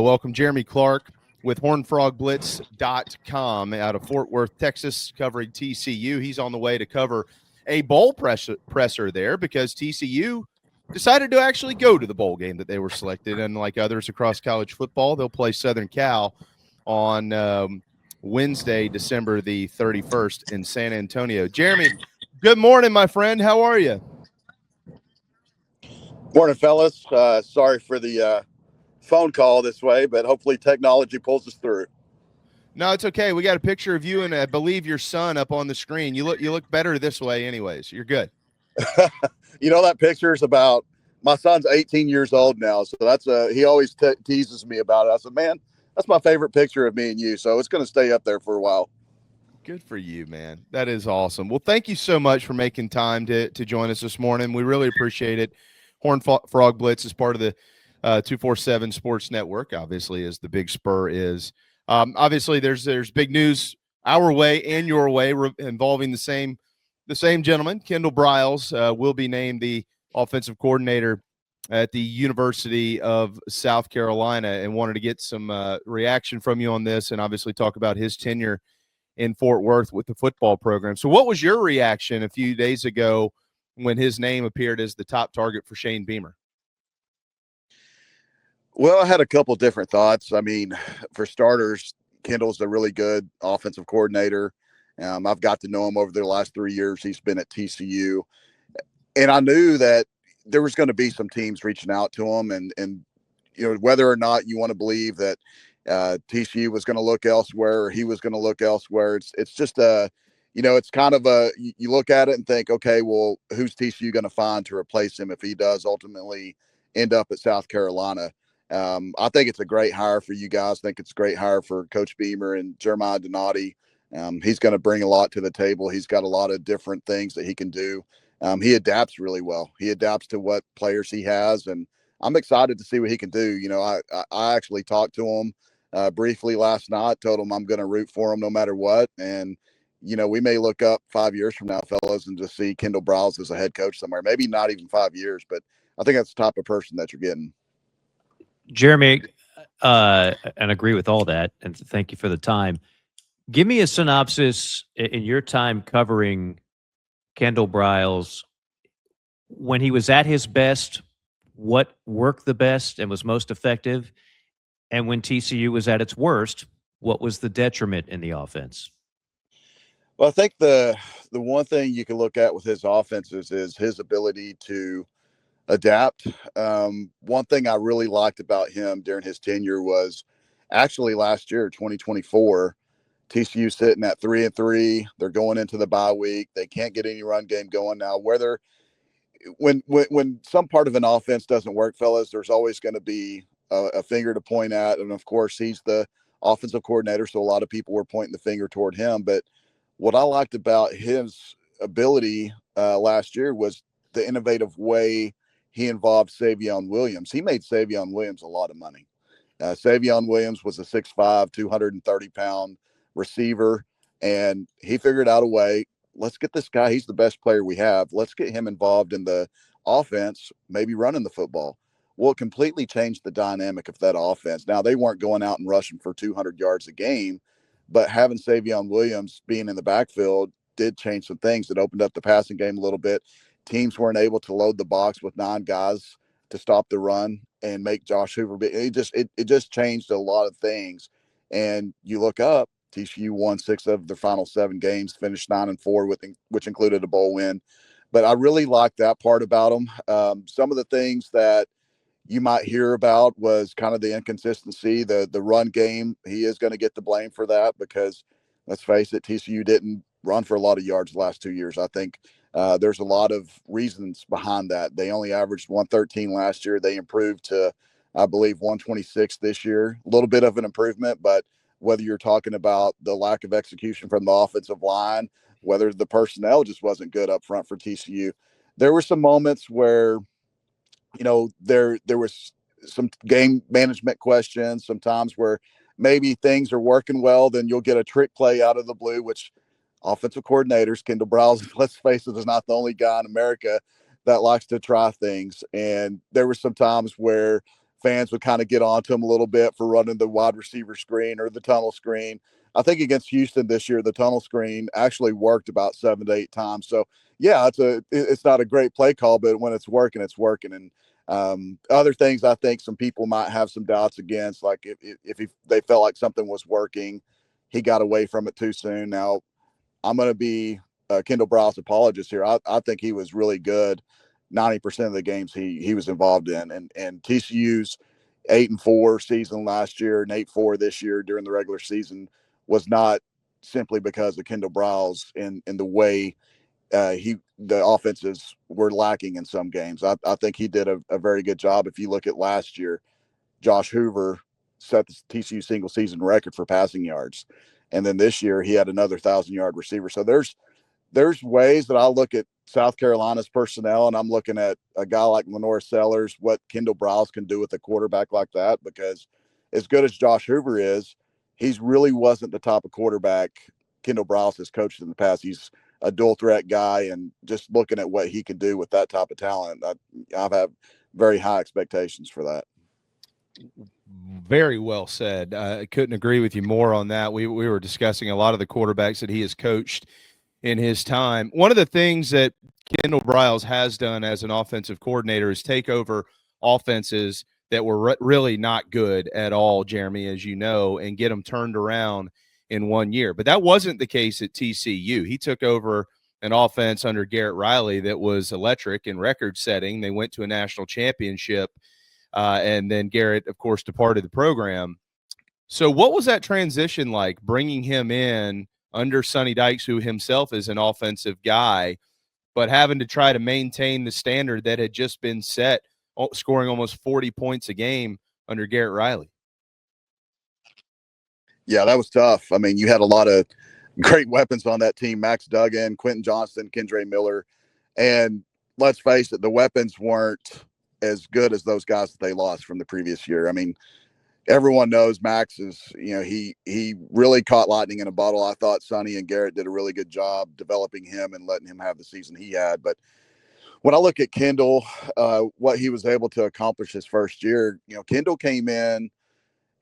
Welcome Jeremy Clark with HornFrogBlitz.com out of Fort Worth, Texas, covering TCU. He's on the way to cover a bowl presser there because TCU decided to actually go to the bowl game that they were selected. And like others across college football, they'll play Southern Cal on Wednesday, December the 31st in San Antonio. Jeremy, good morning, my friend. How are you? Morning, fellas. Sorry for the phone call this way, but hopefully technology pulls us through. No, it's okay. We got a picture of you and I believe your son up on the screen. You look better this way anyways. You're good. That picture is about my son's 18 years old now. So that's he always teases me about it. I said, man, that's my favorite picture of me and you. So it's going to stay up there for a while. Good for you, man. That is awesome. Well, thank you so much for making time to join us this morning. We really appreciate it. Frog Blitz is part of the 247 Sports Network, obviously, as the Big Spur is. Obviously, there's big news our way and your way involving the same gentleman. Kendal Briles will be named the offensive coordinator at the University of South Carolina, and wanted to get some reaction from you on this, and obviously talk about his tenure in Fort Worth with the football program. So what was your reaction a few days ago when his name appeared as the top target for Shane Beamer? Well, I had a couple different thoughts. I mean, for starters, Kendall's a really good offensive coordinator. I've got to know him over the last 3 years. He's been at TCU. And I knew that there was going to be some teams reaching out to him. And whether or not you want to believe that TCU was going to look elsewhere or he was going to look elsewhere, it's just it's kind of you look at it and think, okay, well, who's TCU going to find to replace him if he does ultimately end up at South Carolina? I think it's a great hire for you guys. I think it's a great hire for Coach Beamer and Jeremiah Donati. He's going to bring a lot to the table. He's got a lot of different things that he can do. He adapts really well. He adapts to what players he has, and I'm excited to see what he can do. I actually talked to him briefly last night, told him I'm going to root for him no matter what. And, we may look up 5 years from now, fellas, and just see Kendal Briles as a head coach somewhere. Maybe not even 5 years, but I think that's the type of person that you're getting. Jeremy, and agree with all that, and thank you for the time. Give me a synopsis in your time covering Kendal Briles. When he was at his best, what worked the best and was most effective? And when TCU was at its worst, what was the detriment in the offense? Well, I think the one thing you can look at with his offenses is his ability to adapt. One thing I really liked about him during his tenure was actually last year, 2024, TCU sitting at 3-3. They're going into the bye week. They can't get any run game going now. When some part of an offense doesn't work, fellas, there's always going to be a finger to point at. And of course, he's the offensive coordinator, so a lot of people were pointing the finger toward him. But what I liked about his ability last year was the innovative way he involved Savion Williams. He made Savion Williams a lot of money. Savion Williams was a 6'5", 230-pound receiver, and he figured out a way. Let's get this guy. He's the best player we have. Let's get him involved in the offense, maybe running the football. Well, it completely changed the dynamic of that offense. Now, they weren't going out and rushing for 200 yards a game, but having Savion Williams being in the backfield did change some things. It opened up the passing game a little bit. Teams weren't able to load the box with 9 guys to stop the run and make Josh Hoover. It just changed a lot of things. And you look up, TCU won 6 of their final 7 games, finished 9-4, which included a bowl win. But I really liked that part about him. Some of the things that you might hear about was kind of the inconsistency, the run game. He is going to get the blame for that because, let's face it, TCU didn't run for a lot of yards the last 2 years. I think there's a lot of reasons behind that. They only averaged 113 last year. They improved to, I believe, 126 this year. A little bit of an improvement, but whether you're talking about the lack of execution from the offensive line, whether the personnel just wasn't good up front for TCU, there were some moments where, there was some game management questions, sometimes where maybe things are working well, then you'll get a trick play out of the blue, which offensive coordinators, Kendal Briles, let's face it, is not the only guy in America that likes to try things. And there were some times where fans would kind of get onto him a little bit for running the wide receiver screen or the tunnel screen. I think against Houston this year, the tunnel screen actually worked about 7 to 8 times. So yeah, it's not a great play call, but when it's working, it's working. And other things I think some people might have some doubts against, like if they felt like something was working, he got away from it too soon. Now I'm going to be Kendal Briles apologist here. I think he was really good 90% of the games he was involved in, and TCU's 8-4 season last year and 8-4 this year during the regular season was not simply because of Kendal Briles in the way the offenses were lacking in some games. I think he did a very good job. If you look at last year, Josh Hoover set the TCU single season record for passing yards, and then this year he had another 1,000-yard receiver. So there's ways that I look at South Carolina's personnel, and I'm looking at a guy like Lenore Sellers, what Kendal Briles can do with a quarterback like that, because as good as Josh Hoover is, he's really wasn't the type of quarterback Kendal Briles has coached in the past. He's a dual threat guy, and just looking at what he can do with that type of talent, I've had very high expectations for that. Very well said. I couldn't agree with you more on that. We were discussing a lot of the quarterbacks that he has coached in his time. One of the things that Kendal Briles has done as an offensive coordinator is take over offenses that were really not good at all, Jeremy, as you know, and get them turned around in 1 year. But that wasn't the case at TCU. He took over an offense under Garrett Riley that was electric and record-setting. They went to a national championship, and then Garrett, of course, departed the program. So what was that transition like, bringing him in under Sonny Dykes, who himself is an offensive guy, but having to try to maintain the standard that had just been set, scoring almost 40 points a game under Garrett Riley? Yeah, that was tough. I mean, you had a lot of great weapons on that team: Max Duggan, Quentin Johnston, Kendre Miller. And let's face it, the weapons weren't as good as those guys that they lost from the previous year. I mean, everyone knows Max is, he really caught lightning in a bottle. I thought Sonny and Garrett did a really good job developing him and letting him have the season he had. But when I look at Kendall, what he was able to accomplish his first year, Kendall came in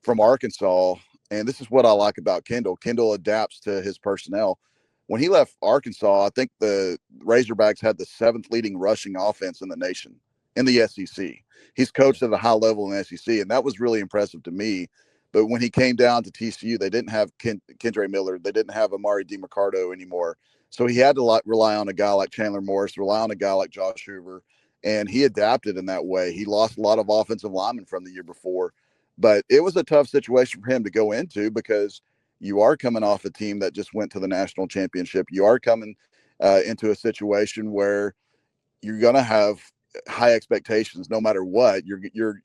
from Arkansas, and this is what I like about Kendall. Kendall adapts to his personnel. When he left Arkansas, I think the Razorbacks had the 7th leading rushing offense in the nation, in the SEC. He's coached at a high level in the SEC, and that was really impressive to me. But when he came down to TCU, they didn't have Kendre Miller. They didn't have Amari DiMercardo anymore. So he had to rely on a guy like Chandler Morris, rely on a guy like Josh Hoover, and he adapted in that way. He lost a lot of offensive linemen from the year before, but it was a tough situation for him to go into, because you are coming off a team that just went to the national championship. You are coming into a situation where you're going to have high expectations no matter what. You're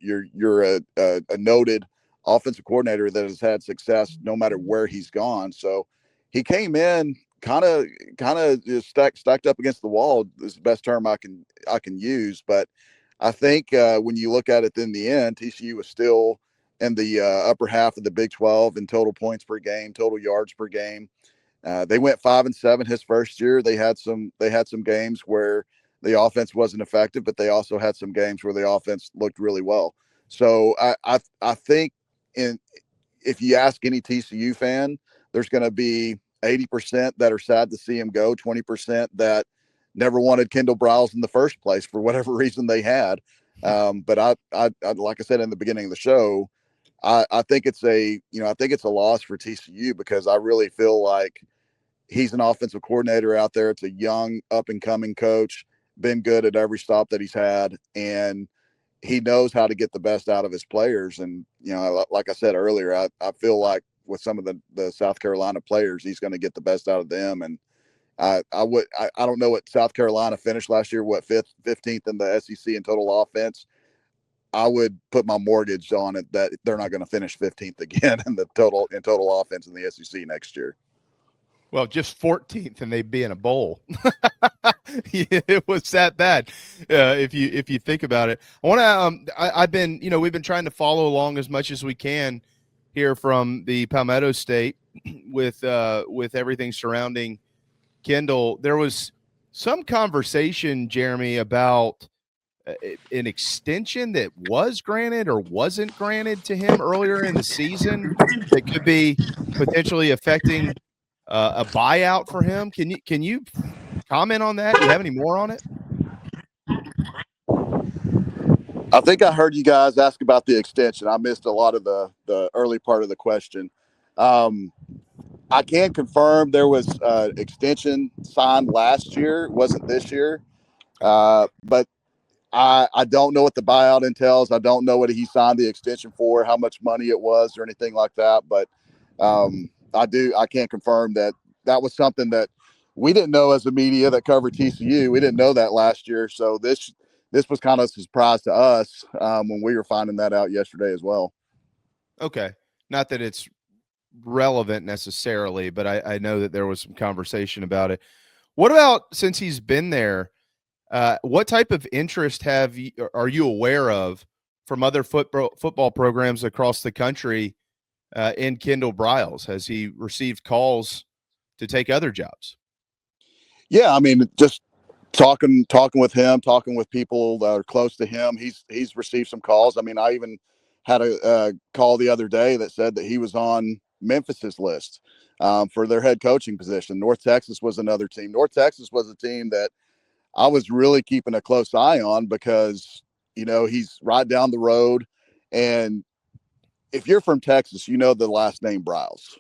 a noted offensive coordinator that has had success no matter where he's gone. So he came in kind of just stacked up against the wall is the best term I can use. But I think when you look at it in the end, TCU was still in the upper half of the Big 12 in total points per game, total yards per game. They went 5-7 his first year. They had some games where the offense wasn't effective, but they also had some games where the offense looked really well. So I think if you ask any TCU fan, there's going to be 80% that are sad to see him go, 20% that never wanted Kendal Briles in the first place for whatever reason they had. But I like I said in the beginning of the show, I think it's a loss for TCU, because I really feel like he's an offensive coordinator out there. It's a young up and coming coach, been good at every stop that he's had, and he knows how to get the best out of his players. And, like I said earlier, I feel like with some of the South Carolina players, he's going to get the best out of them. And I don't know what South Carolina finished last year, 15th in the SEC in total offense. I would put my mortgage on it that they're not going to finish 15th again in total offense in the SEC next year. Well, just 14th, and they'd be in a bowl. It was that bad, if you think about it. I want to. I've been, we've been trying to follow along as much as we can here from the Palmetto State with everything surrounding Kendall. There was some conversation, Jeremy, about an extension that was granted or wasn't granted to him earlier in the season that could be potentially affecting a buyout for him? Can you comment on that? Do you have any more on it? I think I heard you guys ask about the extension. I missed a lot of the early part of the question. I can confirm there was extension signed last year. It wasn't this year. But I don't know what the buyout entails. I don't know what he signed the extension for, how much money it was or anything like that. But I can't confirm that was something that we didn't know as the media that covered TCU. We didn't know that last year. So this was kind of a surprise to us when we were finding that out yesterday as well. Okay. Not that it's relevant necessarily, but I know that there was some conversation about it. What about since he's been there? What type of interest are you aware of from other football programs across the country in Kendal Briles? Has he received calls to take other jobs? Yeah, I mean, just talking with him, talking with people that are close to him. He's received some calls. I mean, I even had a call the other day that said that he was on Memphis's list for their head coaching position. North Texas was another team. North Texas was a team that I was really keeping a close eye on because, he's right down the road. And if you're from Texas, you know the last name Briles,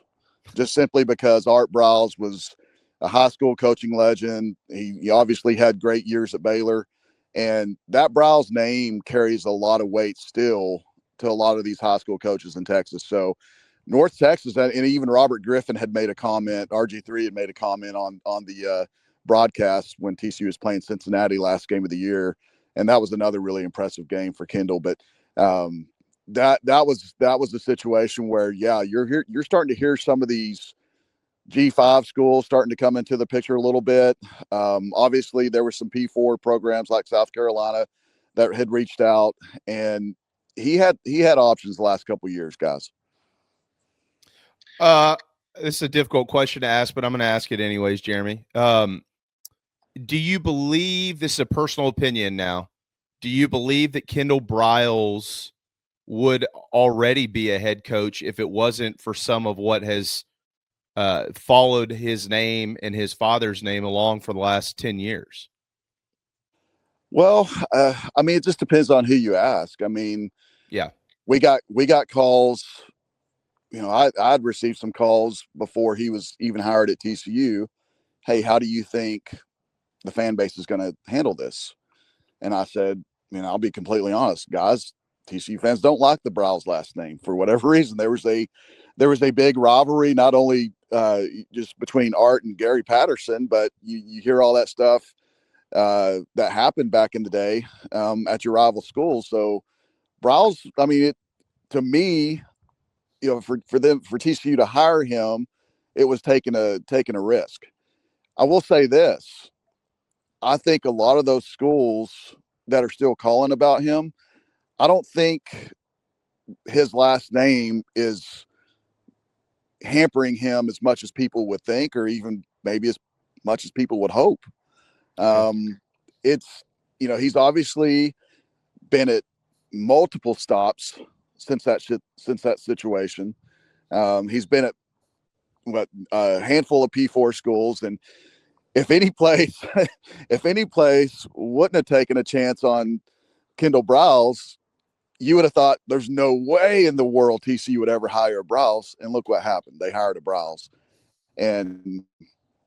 just simply because Art Briles was a high school coaching legend. He obviously had great years at Baylor. And that Briles name carries a lot of weight still to a lot of these high school coaches in Texas. So North Texas, and even Robert Griffin had made a comment, RG3 had made a comment on the broadcast when TCU was playing Cincinnati last game of the year. And that was another really impressive game for Kendall. But that was a situation where, yeah, you're starting to hear some of these G5 schools starting to come into the picture a little bit. Obviously, there were some P4 programs like South Carolina that had reached out, and he had options the last couple of years, guys. This is a difficult question to ask, but I'm going to ask it anyways, Jeremy. Do you believe, this is a personal opinion now, do you believe that Kendal Briles would already be a head coach if it wasn't for some of what has followed his name and his father's name along for the last 10 years? Well, I mean, it just depends on who you ask. I mean, yeah, we got calls. I'd received some calls before he was even hired at TCU. Hey, how do you think the fan base is going to handle this? And I said, I'll be completely honest, guys. TCU fans don't like the Briles last name for whatever reason. There was a big rivalry, not only just between Art and Gary Patterson, but you hear all that stuff that happened back in the day at your rival schools. So Briles, I mean, to me, for TCU to hire him, it was taking a risk. I will say this. I think a lot of those schools that are still calling about him, I don't think his last name is hampering him as much as people would think, or even maybe as much as people would hope. It's, he's obviously been at multiple stops since that situation. He's been at a handful of P4 schools, and if any place wouldn't have taken a chance on Kendal Briles, you would have thought there's no way in the world TCU would ever hire a Briles. And look what happened. They hired a Briles. And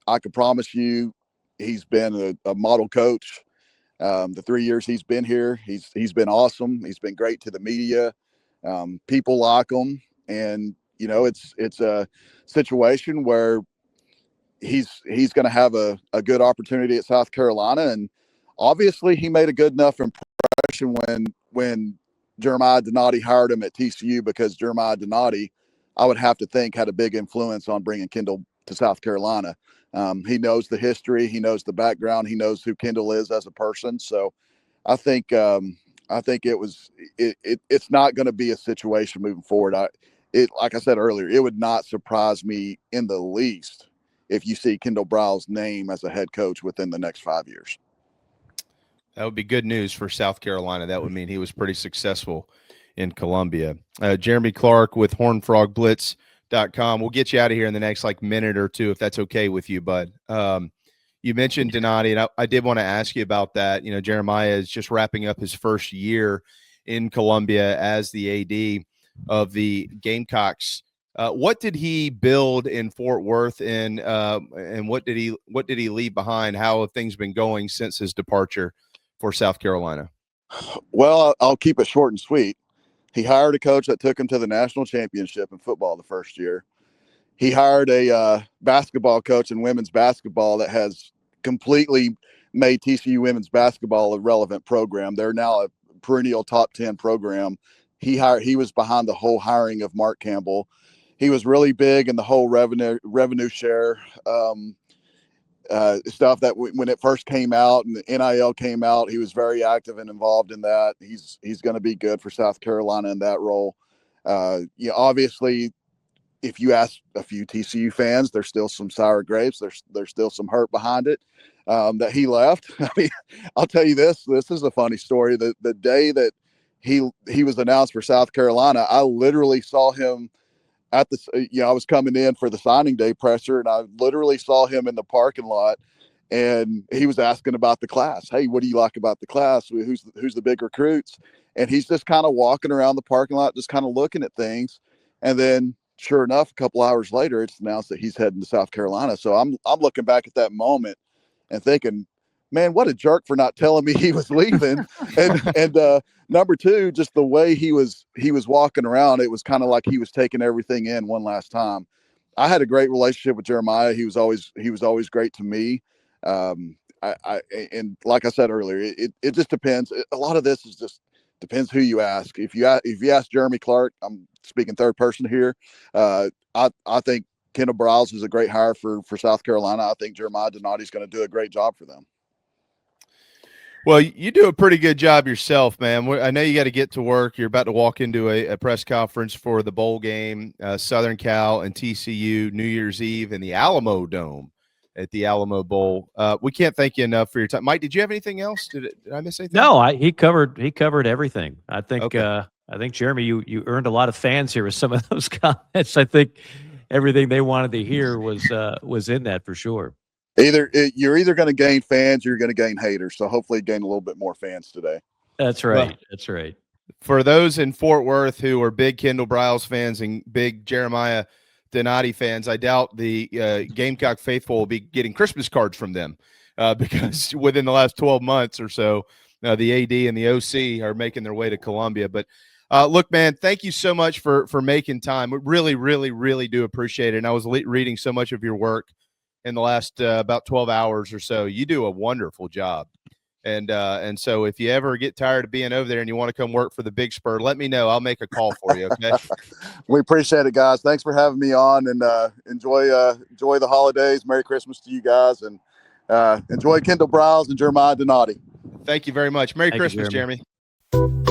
I can promise you he's been a model coach. The 3 years he's been here, he's been awesome. He's been great to the media. People like him. And, it's a situation where he's going to have a good opportunity at South Carolina. And obviously he made a good enough impression when Jeremiah Donati hired him at TCU, because Jeremiah Donati, I would have to think, had a big influence on bringing Kendall to South Carolina. He knows the history, he knows the background, he knows who Kendall is as a person. So I think it's not going to be a situation moving forward. Like I said earlier, it would not surprise me in the least if you see Kendal Briles' name as a head coach within the next 5 years. That would be good news for South Carolina. That would mean he was pretty successful in Columbia. Jeremy Clark with HornFrogBlitz.com. We'll get you out of here in the next minute or two, if that's okay with you, bud. You mentioned Donati, and I did want to ask you about that. Jeremiah is just wrapping up his first year in Columbia as the AD of the Gamecocks. What did he build in Fort Worth, and what did he leave behind? How have things been going since his departure for South Carolina? Well, I'll keep it short and sweet. He hired a coach that took him to the national championship in football the first year. He hired a basketball coach in women's basketball that has completely made TCU women's basketball a relevant program. They're now a perennial top 10 program. He was behind the whole hiring of Mark Campbell. He was really big in the whole revenue share stuff that when it first came out and the NIL came out, he was very active and involved in that. He's going to be good for South Carolina in that role. Obviously, if you ask a few TCU fans, there's still some sour grapes. There's still some hurt behind it that he left. I mean, I'll tell you this is a funny story. The day that he was announced for South Carolina, I literally saw him at the, I was coming in for the signing day presser, and I literally saw him in the parking lot, and he was asking about the class. Hey, what do you like about the class? Who's the big recruits? And he's just kind of walking around the parking lot, just kind of looking at things. And then sure enough, a couple hours later, it's announced that he's heading to South Carolina. So I'm looking back at that moment and thinking, man, what a jerk for not telling me he was leaving. and number two, just the way he was walking around, it was kind of like he was taking everything in one last time. I had a great relationship with Jeremiah. He was always great to me. And like I said earlier, it just depends. A lot of this is just depends who you ask. If you ask Jeremy Clark, I'm speaking third person here. I think Kendal Briles is a great hire for South Carolina. I think Jeremiah Donati is going to do a great job for them. Well, you do a pretty good job yourself, man. I know you got to get to work. You're about to walk into a press conference for the bowl game, Southern Cal and TCU, New Year's Eve in the Alamo Dome at the Alamo Bowl. We can't thank you enough for your time. Mike, did you have anything else? Did I miss anything? No, he covered everything. I think okay. I think Jeremy, you earned a lot of fans here with some of those comments. I think everything they wanted to hear was in that for sure. You're either going to gain fans or you're going to gain haters. So hopefully gain a little bit more fans today. That's right. Well, that's right. For those in Fort Worth who are big Kendal Briles fans and big Jeremiah Donati fans, I doubt the Gamecock faithful will be getting Christmas cards from them because within the last 12 months or so, the AD and the OC are making their way to Columbia. But look, man, thank you so much for making time. We really, really, really do appreciate it. And I was reading so much of your work in the last about 12 hours or so. You do a wonderful job. And so if you ever get tired of being over there and you want to come work for the Big Spur, let me know. I'll make a call for you. Okay. We appreciate it, guys. Thanks for having me on, and enjoy the holidays. Merry Christmas to you guys, and enjoy Kendal Briles and Jeremiah Donati. Thank you very much. Merry Thank Christmas, you, Jeremy. Jeremy.